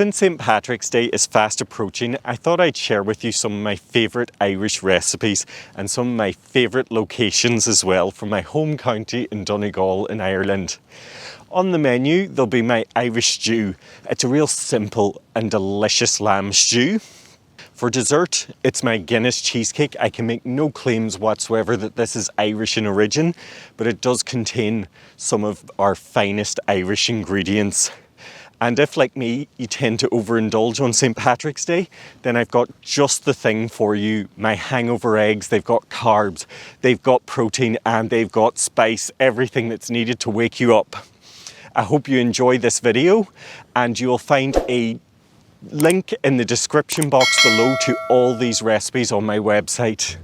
Since St. Patrick's Day is fast approaching, I thought I'd share with you some of my favourite Irish recipes and some of my favourite locations as well from my home county in Donegal in Ireland. On the menu, there'll be my Irish stew. It's a real simple and delicious lamb stew. For dessert, it's my Guinness Cheesecake. I can make no claims whatsoever that this is Irish in origin, but it does contain some of our finest Irish ingredients. And if, like me, you tend to overindulge on St. Patrick's Day, then I've got just the thing for you. My Hangover Eggs, they've got carbs, they've got protein, and they've got spice, everything that's needed to wake you up. I hope you enjoy this video, and you'll find a link in the description box below to all these recipes on my website.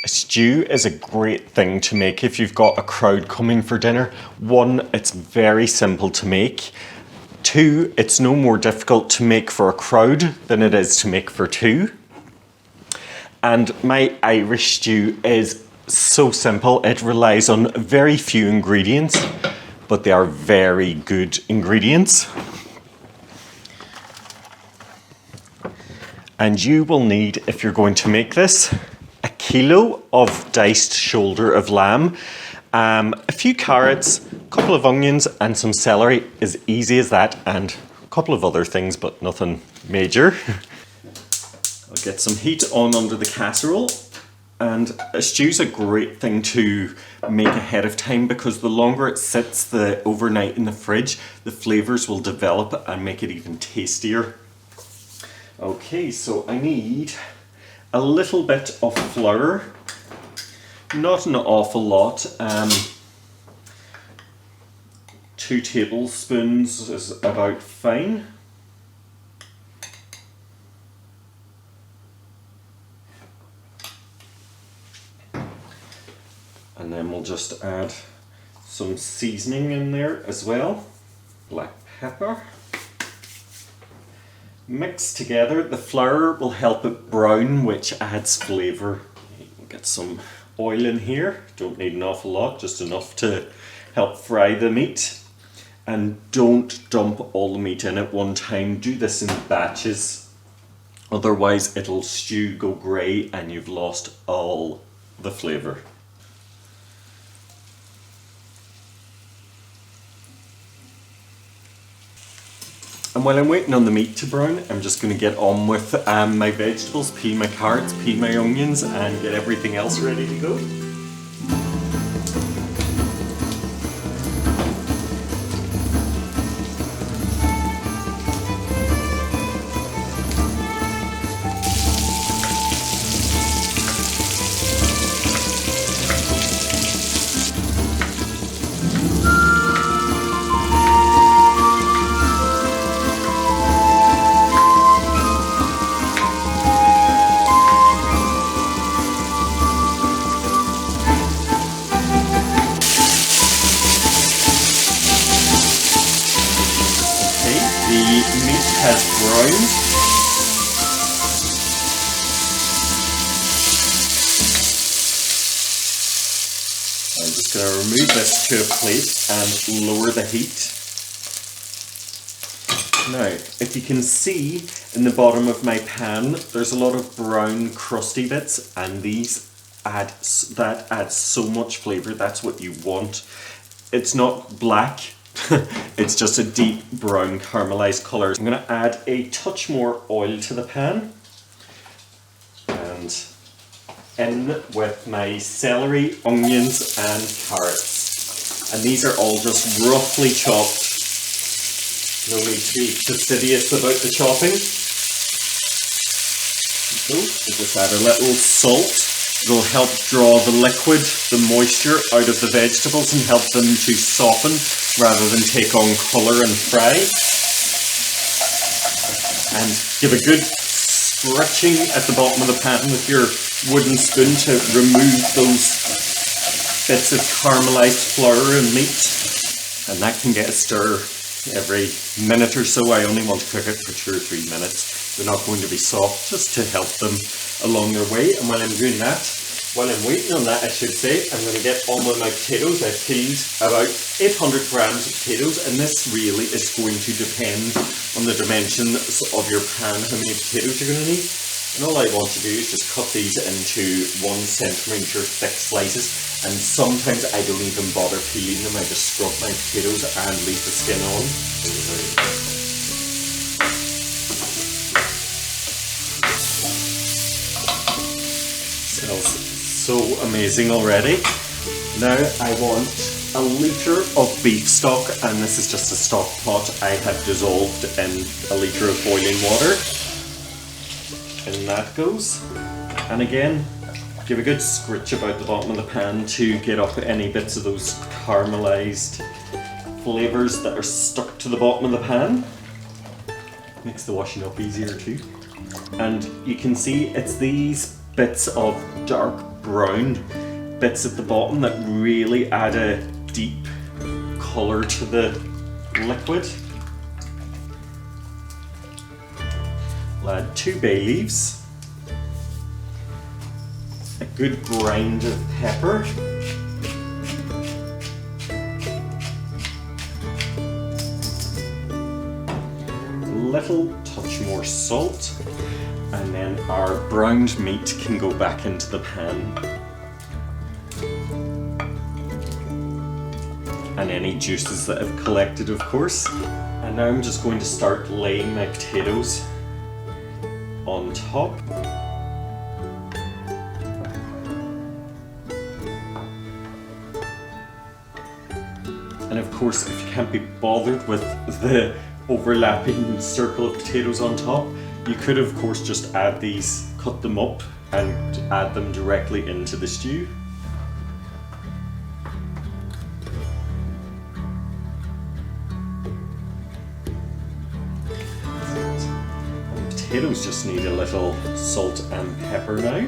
Stew is a great thing to make if you've got a crowd coming for dinner. One, it's very simple to make. Two, it's no more difficult to make for a crowd than it is to make for two. And my Irish stew is so simple. It relies on very few ingredients, but they are very good ingredients. And you will need, if you're going to make this, a kilo of diced shoulder of lamb, a few carrots, a couple of onions and some celery, as easy as that, and a couple of other things, but nothing major. I'll get some heat on under the casserole, and a stew's a great thing to make ahead of time because the longer it sits overnight in the fridge, the flavours will develop and make it even tastier. Okay, so I need a little bit of flour, not an awful lot, 2 tablespoons is about fine. And then we'll just add some seasoning in there as well, black pepper. Mix together. The flour will help it brown, which adds flavour. We'll get some oil in here. Don't need an awful lot, just enough to help fry the meat. And don't dump all the meat in at one time. Do this in batches. Otherwise it'll stew, go grey, and you've lost all the flavour. And while I'm waiting on the meat to brown, I'm just going to get on with my vegetables, peel my carrots, peel my onions, and get everything else ready to go. Has browned. I'm just going to remove this to a plate and lower the heat. Now, if you can see in the bottom of my pan, there's a lot of brown crusty bits, and that adds so much flavour. That's what you want. It's not black, it's just a deep brown caramelised colour. I'm going to add a touch more oil to the pan, and in with my celery, onions and carrots. And these are all just roughly chopped. No need to be fastidious about the chopping. So we just add a little salt. It'll help draw the liquid, the moisture out of the vegetables and help them to soften rather than take on colour and fry. And give a good scratching at the bottom of the pan with your wooden spoon to remove those bits of caramelised flour and meat. And that can get a stir every minute or so. I only want to cook it for 2 or 3 minutes. They're not going to be soft, just to help them along their way. And while I'm doing that, while I'm waiting on that, I should say, I'm going to get on with my potatoes. I've peeled about 800 grams of potatoes, and this really is going to depend on the dimensions of your pan, how many potatoes you're going to need. And all I want to do is just cut these into 1 centimetre thick slices, and sometimes I don't even bother peeling them. I just scrub my potatoes and leave the skin on. Smells so amazing already. Now I want a litre of beef stock, and this is just a stock pot I have dissolved in a litre of boiling water. And that goes. And again, give a good scritch about the bottom of the pan to get up any bits of those caramelised flavours that are stuck to the bottom of the pan. Makes the washing up easier too. And you can see it's these bits of dark brown bits at the bottom that really add a deep colour to the liquid. I'll add 2 bay leaves, a good grind of pepper, a little touch more salt, and then our browned meat can go back into the pan. And any juices that have collected, of course. And now I'm just going to start laying my potatoes on top. And of course, if you can't be bothered with the overlapping circle of potatoes on top, you could of course just add these, cut them up and add them directly into the stew. Potatoes just need a little salt and pepper now.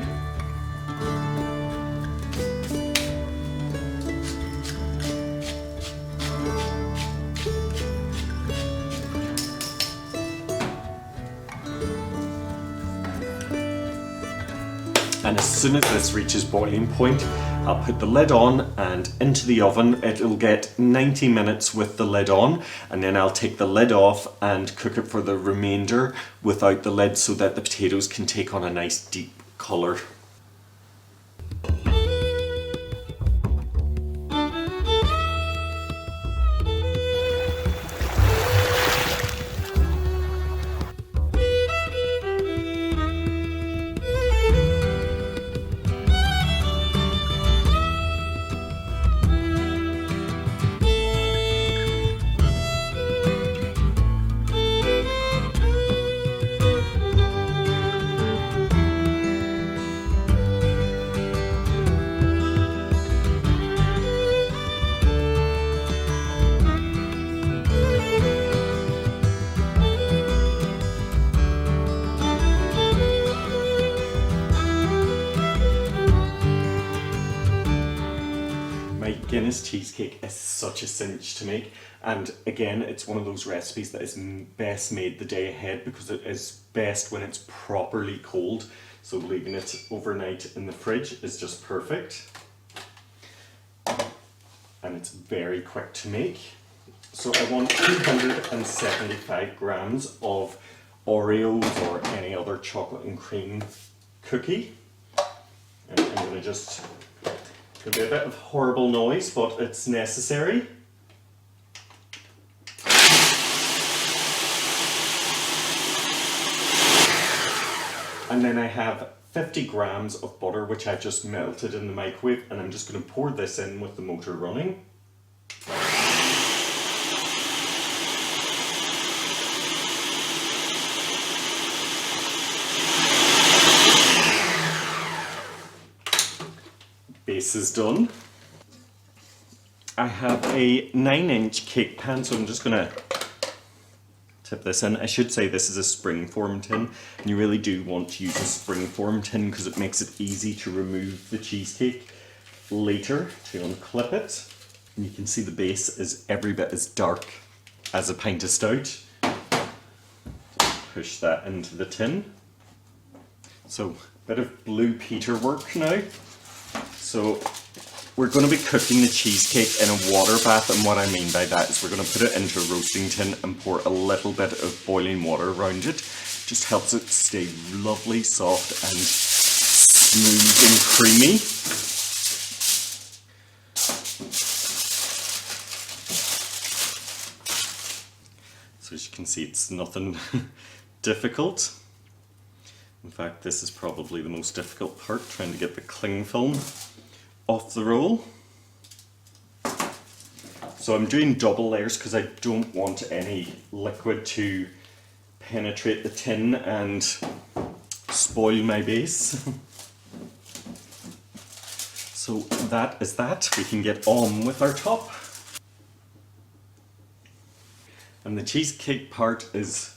And as soon as this reaches boiling point, I'll put the lid on and into the oven. It'll get 90 minutes with the lid on, and then I'll take the lid off and cook it for the remainder without the lid so that the potatoes can take on a nice deep colour. Guinness cheesecake is such a cinch to make, and again it's one of those recipes that is best made the day ahead because it is best when it's properly cold, so leaving it overnight in the fridge is just perfect. And it's very quick to make, So I want 275 grams of Oreos or any other chocolate and cream cookie. And I'm going to just, it's going to be a bit of horrible noise, but it's necessary. And then I have 50 grams of butter, which I've just melted in the microwave, and I'm just going to pour this in with the motor running. Base is done. I have a 9-inch cake pan, so I'm just going to tip this in. I should say this is a springform tin, and you really do want to use a springform tin because it makes it easy to remove the cheesecake later to unclip it. And you can see the base is every bit as dark as a pint of stout. Push that into the tin. So a bit of Blue Peter work now. So we're going to be cooking the cheesecake in a water bath, and what I mean by that is we're going to put it into a roasting tin and pour a little bit of boiling water around it. Just helps it stay lovely, soft and smooth and creamy. So as you can see, it's nothing difficult. In fact, this is probably the most difficult part, trying to get the cling film off the roll. So I'm doing double layers because I don't want any liquid to penetrate the tin and spoil my base. So that is that. We can get on with our top. And the cheesecake part is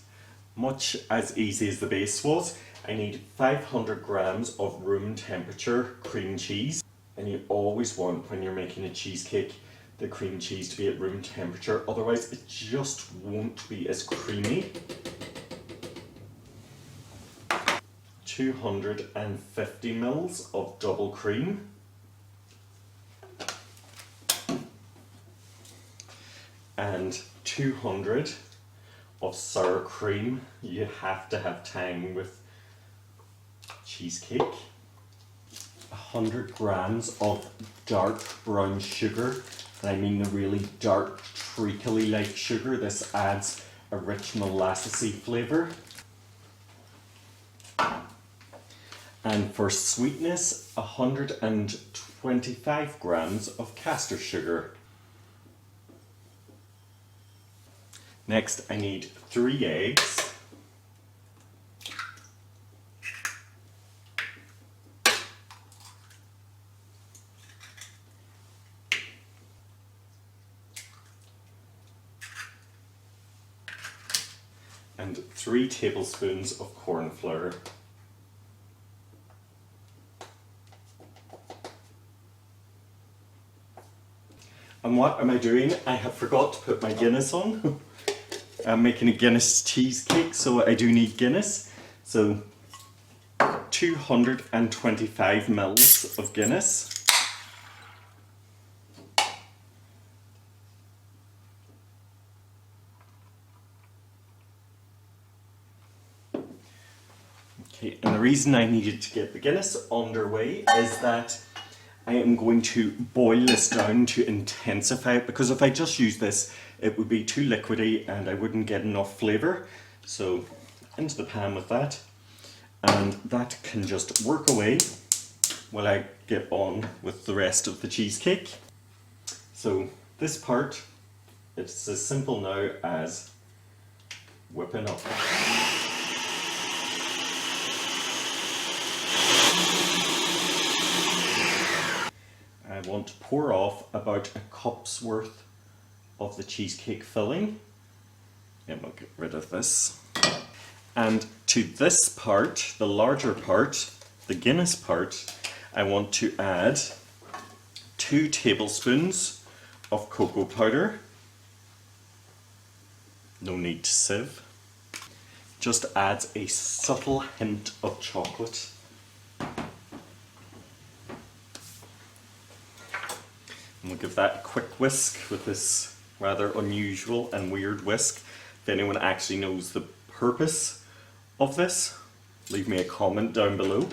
much as easy as the base was. I need 500 grams of room temperature cream cheese. And you always want, when you're making a cheesecake, the cream cheese to be at room temperature, otherwise it just won't be as creamy. 250 mils of double cream. And 200 of sour cream. You have to have time with cheesecake. 100 grams of dark brown sugar, and I mean the really dark treacly like sugar. This adds a rich molassesy flavour. And for sweetness, 125 grams of caster sugar. Next, I need 3 eggs. And 3 tablespoons of corn flour. And what am I doing? I have forgot to put my Guinness on. I'm making a Guinness cheesecake, so I do need Guinness. So 225 mils of Guinness. Okay, and the reason I needed to get the Guinness underway is that I am going to boil this down to intensify it, because if I just use this, it would be too liquidy and I wouldn't get enough flavour. So into the pan with that, and that can just work away while I get on with the rest of the cheesecake. So this part, it's as simple now as whipping up. I want to pour off about a cup's worth of the cheesecake filling. And we'll get rid of this. And to this part, the larger part, the Guinness part, I want to add 2 tablespoons of cocoa powder. No need to sieve. Just adds a subtle hint of chocolate. And we'll give that a quick whisk with this rather unusual and weird whisk. If anyone actually knows the purpose of this, leave me a comment down below.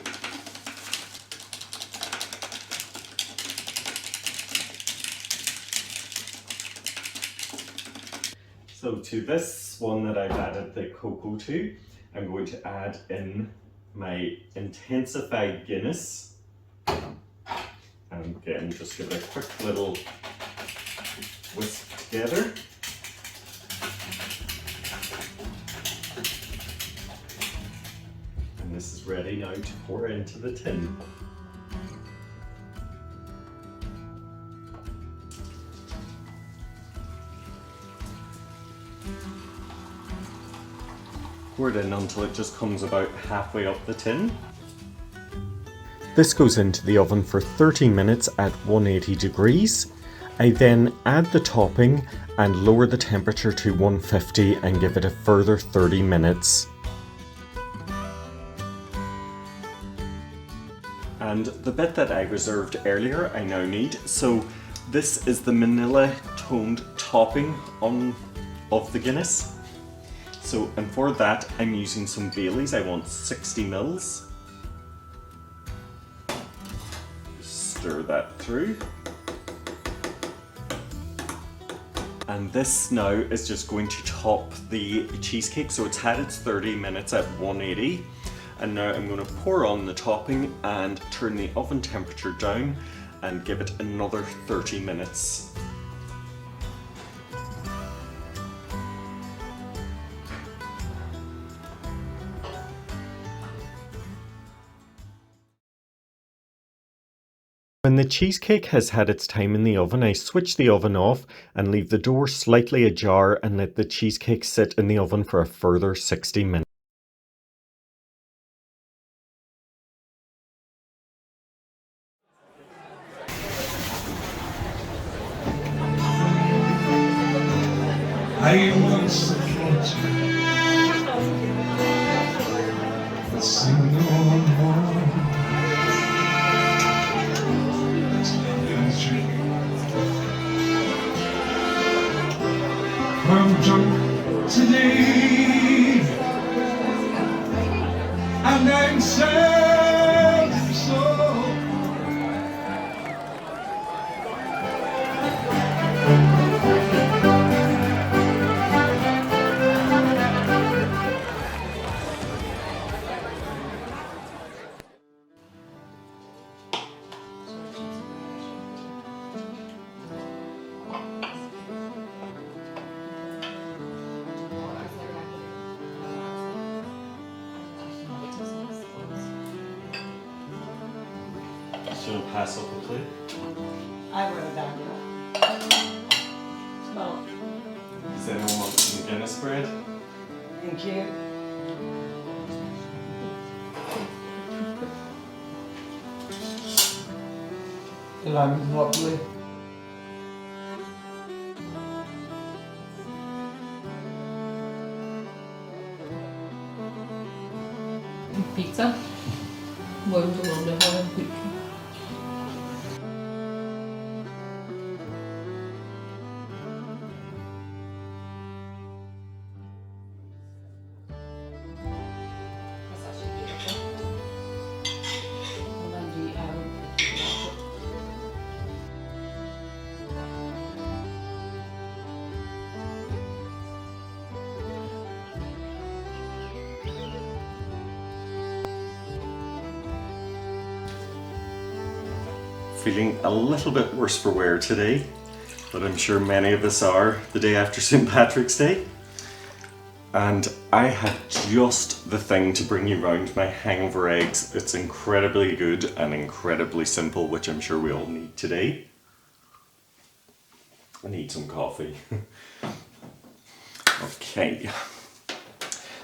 So to this one that I've added the cocoa to, I'm going to add in my intensified Guinness. And again, just give it a quick little whisk together. And this is ready now to pour into the tin. Pour it in until it just comes about halfway up the tin. This goes into the oven for 30 minutes at 180 degrees. I then add the topping and lower the temperature to 150 and give it a further 30 minutes. And the bit that I reserved earlier, I now need. So this is the manila toned topping of the Guinness. So, and for that, I'm using some Baileys. I want 60 mils. Stir that through. And this now is just going to top the cheesecake. So it's had its 30 minutes at 180. And now I'm going to pour on the topping and turn the oven temperature down and give it another 30 minutes. When the cheesecake has had its time in the oven, I switch the oven off and leave the door slightly ajar and let the cheesecake sit in the oven for a further 60 minutes. I once floated, but sing no more. I'm drunk today, and I'm sad and so. She'll pass up the plate. I wrote it down, yeah. Smell. Does anyone want some Guinness bread? Thank you. The lime's lovely. Pizza. Loads of wonderful and pizza. Feeling a little bit worse for wear today, but I'm sure many of us are the day after St. Patrick's Day. And I have just the thing to bring you round my Hangover Eggs. It's incredibly good and incredibly simple, which I'm sure we all need today. I need some coffee. Okay.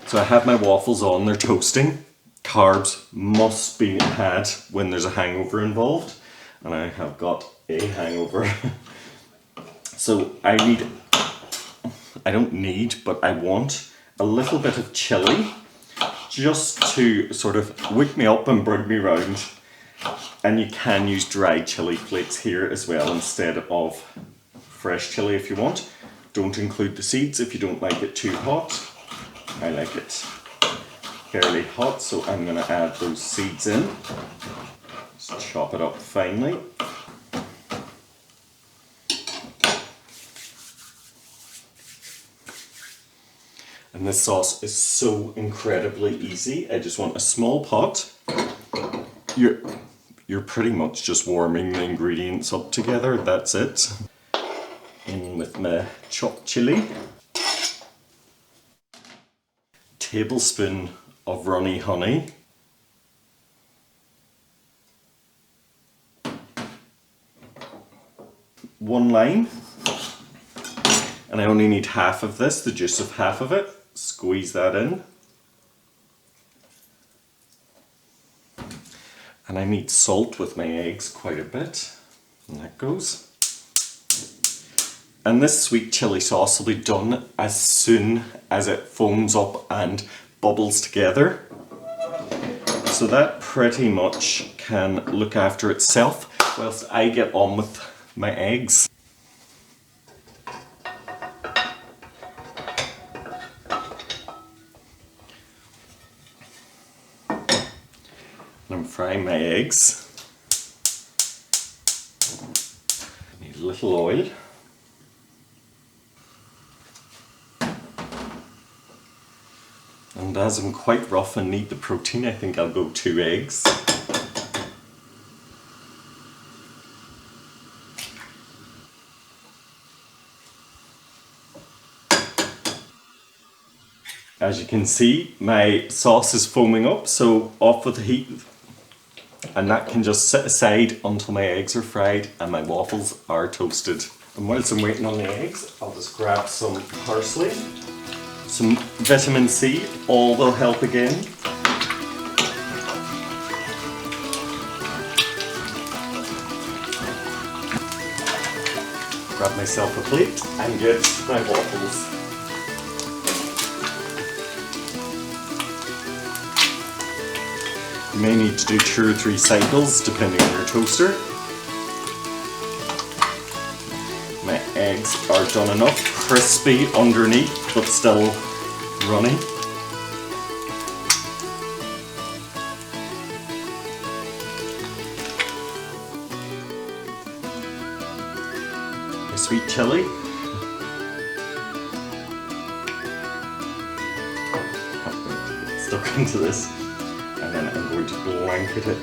So I have my waffles on, they're toasting. Carbs must be had when there's a hangover involved. And I have got a hangover. So I don't need, but I want a little bit of chilli just to sort of wake me up and bring me round. And you can use dried chilli flakes here as well instead of fresh chilli if you want. Don't include the seeds if you don't like it too hot. I like it fairly hot, so I'm going to add those seeds in. Just chop it up finely. And this sauce is so incredibly easy. I just want a small pot. You're pretty much just warming the ingredients up together, that's it. In with my chopped chilli. Tablespoon of runny honey. One lime. And I only need half of this, the juice of half of it. Squeeze that in. And I need salt with my eggs quite a bit. And that goes. And this sweet chili sauce will be done as soon as it foams up and bubbles together. So that pretty much can look after itself whilst I get on with my eggs. I'm frying my eggs. Need a little oil. And as I'm quite rough and need the protein, I think I'll go 2 eggs. As you can see, my sauce is foaming up, so off with the heat. And that can just sit aside until my eggs are fried and my waffles are toasted. And whilst I'm waiting on the eggs, I'll just grab some parsley, some vitamin C, all will help again. Grab myself a plate and get my waffles. You may need to do 2 or 3 cycles depending on your toaster. My eggs are done enough, crispy underneath but still runny. My sweet chili. Stuck into this. And then I'm going to blanket it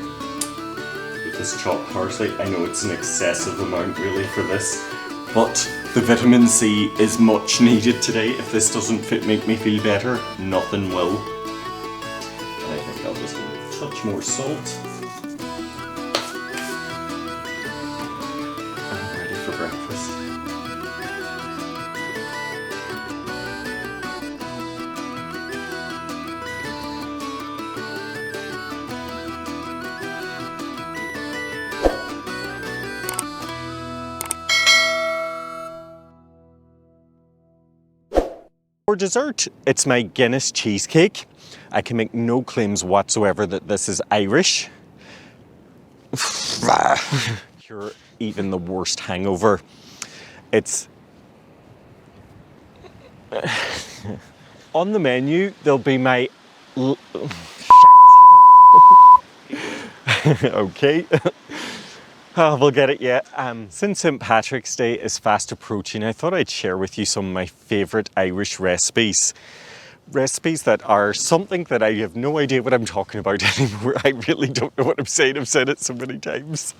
with this chopped parsley. I know it's an excessive amount really for this, but the vitamin C is much needed today. If this doesn't make me feel better, nothing will. And I think I'll just give it a touch more salt. I'm ready for breakfast. For dessert, it's my Guinness Cheesecake. I can make no claims whatsoever that this is Irish. Cure even the worst hangover. It's... On the menu, there'll be my... Okay. Oh, we'll get it yet. Since St. Patrick's Day is fast approaching, I thought I'd share with you some of my favourite Irish recipes. Recipes that are something that I have no idea what I'm talking about anymore. I really don't know what I'm saying. I've said it so many times.